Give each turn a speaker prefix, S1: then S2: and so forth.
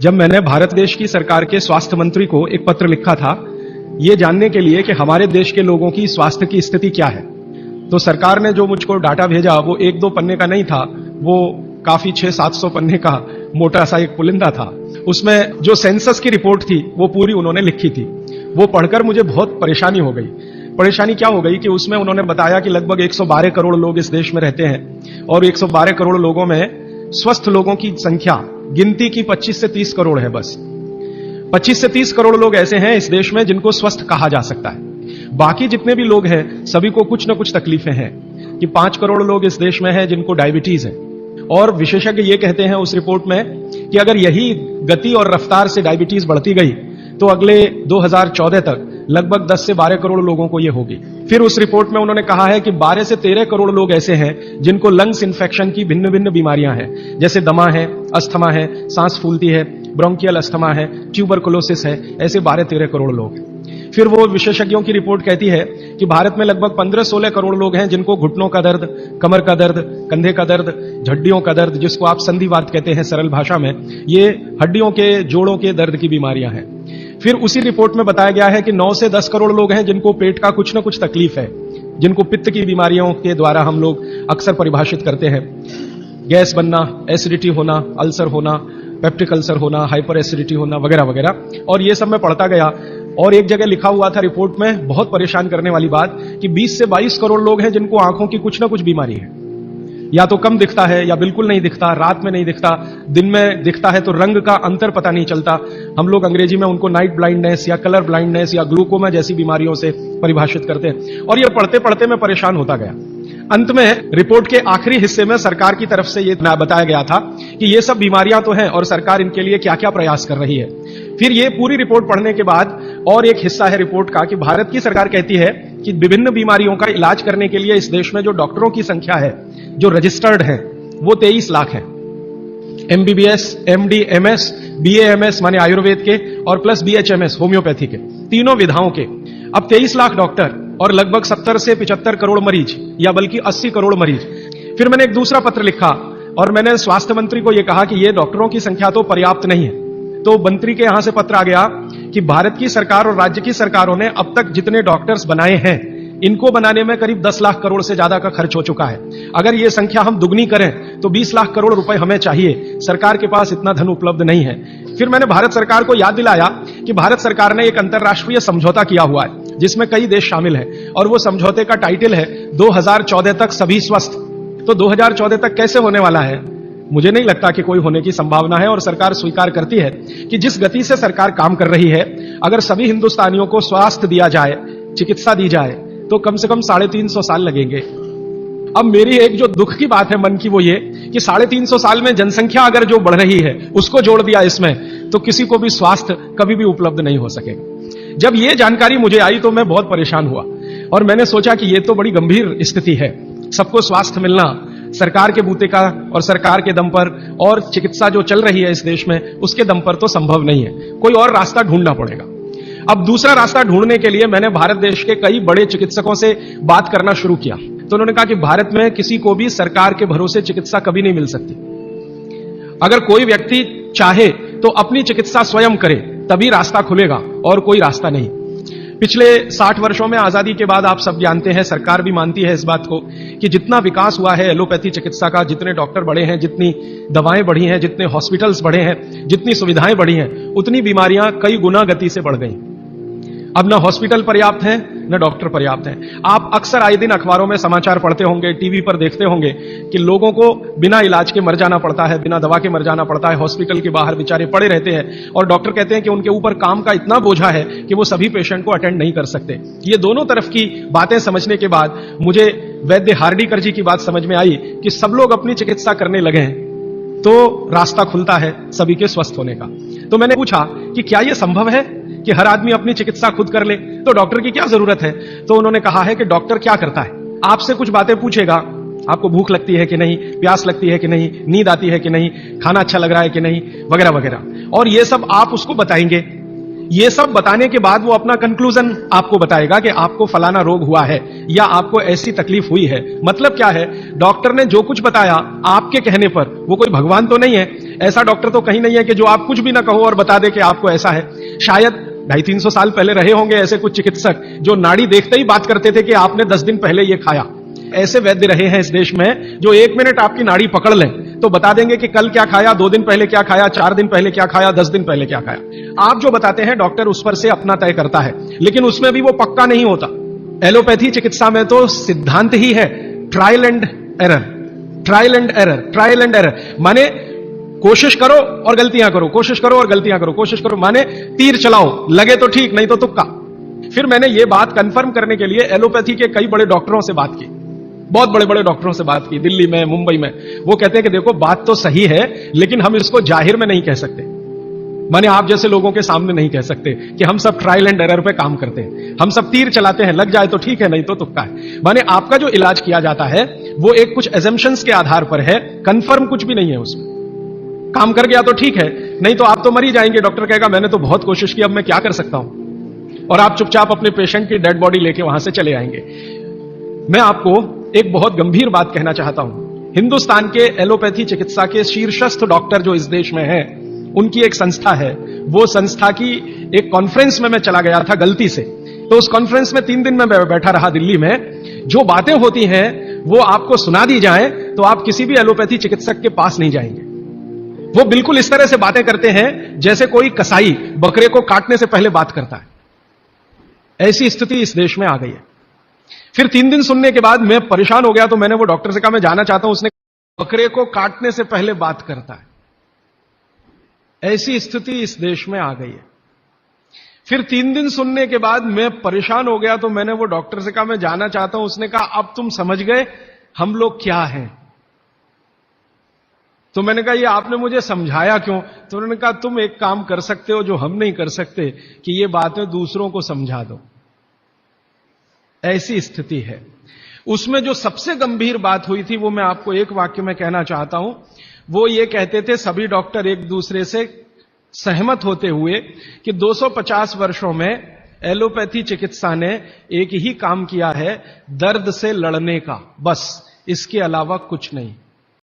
S1: जब मैंने भारत देश की सरकार के स्वास्थ्य मंत्री को एक पत्र लिखा था ये जानने के लिए कि हमारे देश के लोगों की स्वास्थ्य की स्थिति क्या है, तो सरकार ने जो मुझको डाटा भेजा वो 1-2 पन्ने का नहीं था, वो काफी 600-700 पन्ने का मोटा सा एक पुलिंदा था। उसमें जो सेंसस की रिपोर्ट थी वो पूरी उन्होंने लिखी थी। वो पढ़कर मुझे बहुत परेशानी हो गई। परेशानी क्या हो गई कि उसमें उन्होंने बताया कि लगभग 112 करोड़ लोग इस देश में रहते हैं और 112 करोड़ लोगों में स्वस्थ लोगों की संख्या गिनती की 25 से 30 करोड़ है। बस 25 से 30 करोड़ लोग ऐसे हैं इस देश में जिनको स्वस्थ कहा जा सकता है। बाकी जितने भी लोग हैं सभी को कुछ न कुछ तकलीफें हैं कि 5 करोड़ लोग इस देश में हैं जिनको डायबिटीज है। और विशेषज्ञ ये कहते हैं उस रिपोर्ट में कि अगर यही गति और रफ्तार से डायबिटीज बढ़ती गई तो अगले 2014 तक लगभग 10 से 12 करोड़ लोगों को ये होगी। फिर उस रिपोर्ट में उन्होंने कहा है कि 12 से 13 करोड़ लोग ऐसे हैं जिनको लंग्स इन्फेक्शन की भिन्न भिन्न बीमारियां हैं, जैसे दमा है, अस्थमा है, सांस फूलती है, ब्रोंकियल अस्थमा है, ट्यूबरकुलोसिस है। ऐसे 12-13 करोड़ लोग। फिर वो विशेषज्ञों की रिपोर्ट कहती है कि भारत में लगभग 15-16 करोड़ लोग हैं जिनको घुटनों का दर्द, कमर का दर्द, कंधे का दर्द, हड्डियों का दर्द, जिसको आप संधिवात कहते हैं सरल भाषा में, ये हड्डियों के जोड़ों के दर्द की बीमारियां हैं। फिर उसी रिपोर्ट में बताया गया है कि 9 से 10 करोड़ लोग हैं जिनको पेट का कुछ न कुछ तकलीफ है, जिनको पित्त की बीमारियों के द्वारा हम लोग अक्सर परिभाषित करते हैं। गैस बनना, एसिडिटी होना, अल्सर होना, पेप्टिक अल्सर होना, हाइपर एसिडिटी होना वगैरह वगैरह। और ये सब मैं पढ़ता गया और एक जगह लिखा हुआ था रिपोर्ट में, बहुत परेशान करने वाली बात, कि 20 से 22 करोड़ लोग हैं जिनको आंखों की कुछ ना कुछ बीमारी है। या तो कम दिखता है या बिल्कुल नहीं दिखता, रात में नहीं दिखता, दिन में दिखता है तो रंग का अंतर पता नहीं चलता। हम लोग अंग्रेजी में उनको नाइट ब्लाइंडनेस या कलर ब्लाइंडनेस या ग्लूकोमा जैसी बीमारियों से परिभाषित करते हैं। और ये पढ़ते पढ़ते मैं परेशान होता गया। अंत में रिपोर्ट के आखिरी हिस्से में सरकार की तरफ से ये बताया गया था कि ये सब बीमारियां तो हैं और सरकार इनके लिए क्या क्या प्रयास कर रही है। फिर ये पूरी रिपोर्ट पढ़ने के बाद और एक हिस्सा है रिपोर्ट का कि भारत की सरकार कहती है कि विभिन्न बीमारियों का इलाज करने के लिए इस देश में जो डॉक्टरों की संख्या है, जो रजिस्टर्ड है, वो 23 लाख है। MBBS, MD, MS, BAMS माने आयुर्वेद के और प्लस BHMS होम्योपैथी के, तीनों विधाओं के। अब 23 लाख डॉक्टर और लगभग 70 से 75 करोड़ मरीज या बल्कि 80 करोड़ मरीज। फिर मैंने एक दूसरा पत्र लिखा और मैंने स्वास्थ्य मंत्री को यह कहा कि ये डॉक्टरों की संख्या तो पर्याप्त नहीं है। तो मंत्री के यहां से पत्र आ गया कि भारत की सरकार और राज्य की सरकारों ने अब तक जितने डॉक्टर्स बनाए हैं इनको बनाने में करीब 10 लाख करोड़ से ज्यादा का खर्च हो चुका है। अगर ये संख्या हम दुगनी करें तो 20 लाख करोड़ रुपए हमें चाहिए। सरकार के पास इतना धन उपलब्ध नहीं है। फिर मैंने भारत सरकार को याद दिलाया कि भारत सरकार ने एक अंतर्राष्ट्रीय समझौता किया हुआ है जिसमें कई देश शामिल हैं और वो समझौते का टाइटल है 2014 तक सभी स्वस्थ। तो 2014 तक कैसे होने वाला है? मुझे नहीं लगता कि कोई होने की संभावना है। और सरकार स्वीकार करती है कि जिस गति से सरकार काम कर रही है, अगर सभी हिंदुस्तानियों को स्वास्थ्य दिया जाए, चिकित्सा दी जाए, तो कम से कम 350 साल लगेंगे। अब मेरी एक जो दुख की बात है मन की, वो ये कि 350 साल में जनसंख्या अगर जो बढ़ रही है उसको जोड़ दिया इसमें, तो किसी को भी स्वास्थ्य कभी भी उपलब्ध नहीं हो सकेगा। जब ये जानकारी मुझे आई तो मैं बहुत परेशान हुआ और मैंने सोचा कि ये तो बड़ी गंभीर स्थिति है। सबको स्वास्थ्य मिलना सरकार के बूते का और सरकार के दम पर और चिकित्सा जो चल रही है इस देश में उसके दम पर तो संभव नहीं है। कोई और रास्ता ढूंढना पड़ेगा। अब दूसरा रास्ता ढूंढने के लिए मैंने भारत देश के कई बड़े चिकित्सकों से बात करना शुरू किया। तो उन्होंने कहा कि भारत में किसी को भी सरकार के भरोसे चिकित्सा कभी नहीं मिल सकती। अगर कोई व्यक्ति चाहे तो अपनी चिकित्सा स्वयं करे, तभी रास्ता खुलेगा और कोई रास्ता नहीं। पिछले 60 वर्षों में आजादी के बाद आप सब जानते हैं, सरकार भी मानती है इस बात को कि जितना विकास हुआ है एलोपैथी चिकित्सा का, जितने डॉक्टर बढ़े हैं, जितनी दवाएं बढ़ी हैं, जितने हॉस्पिटल्स बढ़े हैं, जितनी सुविधाएं बढ़ी हैं, उतनी बीमारियां कई गुना गति से बढ़ गई। अब न हॉस्पिटल पर्याप्त हैं न डॉक्टर पर्याप्त हैं। आप अक्सर आए दिन अखबारों में समाचार पढ़ते होंगे, टीवी पर देखते होंगे कि लोगों को बिना इलाज के मर जाना पड़ता है, बिना दवा के मर जाना पड़ता है। हॉस्पिटल के बाहर बेचारे पड़े रहते हैं और डॉक्टर कहते हैं कि उनके ऊपर काम का इतना बोझा है कि वो सभी पेशेंट को अटेंड नहीं कर सकते। ये दोनों तरफ की बातें समझने के बाद मुझे वैद्य हार्डीकर जी की बात समझ में आई कि सब लोग अपनी चिकित्सा करने लगे हैं तो रास्ता खुलता है सभी के स्वस्थ होने का। तो मैंने पूछा कि क्या यह संभव है कि हर आदमी अपनी चिकित्सा खुद कर ले, तो डॉक्टर की क्या जरूरत है? तो उन्होंने कहा है कि डॉक्टर क्या करता है, आपसे कुछ बातें पूछेगा, आपको भूख लगती है कि नहीं, प्यास लगती है कि नहीं, नींद आती है कि नहीं, खाना अच्छा लग रहा है कि नहीं, वगैरह वगैरह। और ये सब आप उसको बताएंगे। ये सब बताने के बाद वो अपना कंक्लूजन आपको बताएगा कि आपको फलाना रोग हुआ है या आपको ऐसी तकलीफ हुई है। मतलब क्या है, डॉक्टर ने जो कुछ बताया आपके कहने पर, वो कोई भगवान तो नहीं है, ऐसा डॉक्टर तो कहीं नहीं है कि जो आप कुछ भी ना कहो और बता दे कि आपको ऐसा है। शायद 250-300 साल पहले रहे होंगे ऐसे कुछ चिकित्सक जो नाड़ी देखते ही बात करते थे कि आपने 10 दिन पहले ये खाया। ऐसे वैद्य रहे हैं इस देश में जो 1 मिनट आपकी नाड़ी पकड़ लें तो बता देंगे कि कल क्या खाया, 2 दिन पहले क्या खाया, 4 दिन पहले क्या खाया, 10 दिन पहले क्या खाया। आप जो बताते हैं डॉक्टर उस पर से अपना तय करता है, लेकिन उसमें भी वो पक्का नहीं होता। एलोपैथी चिकित्सा में तो सिद्धांत ही है trial and error, trial and error, trial and error. माने कोशिश करो और गलतियां करो, कोशिश करो और गलतियां करो, कोशिश करो, माने तीर चलाओ, लगे तो ठीक नहीं तो तुक्का। फिर मैंने ये बात कंफर्म करने के लिए एलोपैथी के कई बड़े डॉक्टरों से बात की, बहुत बड़े बड़े डॉक्टरों से बात की, दिल्ली में, मुंबई में। वो कहते हैं कि देखो बात तो सही है लेकिन हम इसको जाहिर में नहीं कह सकते, माने आप जैसे लोगों के सामने नहीं कह सकते कि हम सब ट्रायल एंड एरर पे काम करते हैं, हम सब तीर चलाते हैं, लग जाए तो ठीक है नहीं तो तुक्का है। माने आपका जो इलाज किया जाता है वो एक कुछ एजम्पशंस के आधार पर है, कंफर्म कुछ भी नहीं है उसमें। काम कर गया तो ठीक है, नहीं तो आप तो मर ही जाएंगे। डॉक्टर कहेगा मैंने तो बहुत कोशिश की, अब मैं क्या कर सकता हूं, और आप चुपचाप अपने पेशेंट की डेड बॉडी लेके वहां से चले आएंगे। मैं आपको एक बहुत गंभीर बात कहना चाहता हूं। हिंदुस्तान के एलोपैथी चिकित्सा के शीर्षस्थ डॉक्टर जो इस देश में है, उनकी एक संस्था है, वो संस्था की एक कॉन्फ्रेंस में मैं चला गया था गलती से। तो उस कॉन्फ्रेंस में 3 दिन में बैठा रहा दिल्ली में। जो बातें होती हैं वो आपको सुना दी जाए तो आप किसी भी एलोपैथी चिकित्सक के पास नहीं जाएंगे। वो बिल्कुल इस तरह से बातें करते हैं जैसे कोई कसाई बकरे को काटने से पहले बात करता है। ऐसी स्थिति इस देश में आ गई है। फिर 3 दिन सुनने के बाद मैं परेशान हो गया, तो मैंने वो डॉक्टर से कहा मैं जाना चाहता हूं। उसने बकरे को काटने से पहले बात करता है। ऐसी स्थिति इस देश में आ गई है। फिर 3 दिन सुनने के बाद मैं परेशान हो गया, तो मैंने वो डॉक्टर से कहा मैं जाना चाहता हूं। उसने कहा अब तुम समझ गए हम लोग क्या हैं। तो मैंने कहा ये आपने मुझे समझाया क्यों? तो उन्होंने कहा तुम एक काम कर सकते हो जो हम नहीं कर सकते, कि ये बातें दूसरों को समझा दो। ऐसी स्थिति है। उसमें जो सबसे गंभीर बात हुई थी वो मैं आपको एक वाक्य में कहना चाहता हूं। वो ये कहते थे सभी डॉक्टर एक दूसरे से सहमत होते हुए कि 250 वर्षों में एलोपैथी चिकित्सा ने एक ही काम किया है, दर्द से लड़ने का, बस, इसके अलावा कुछ नहीं।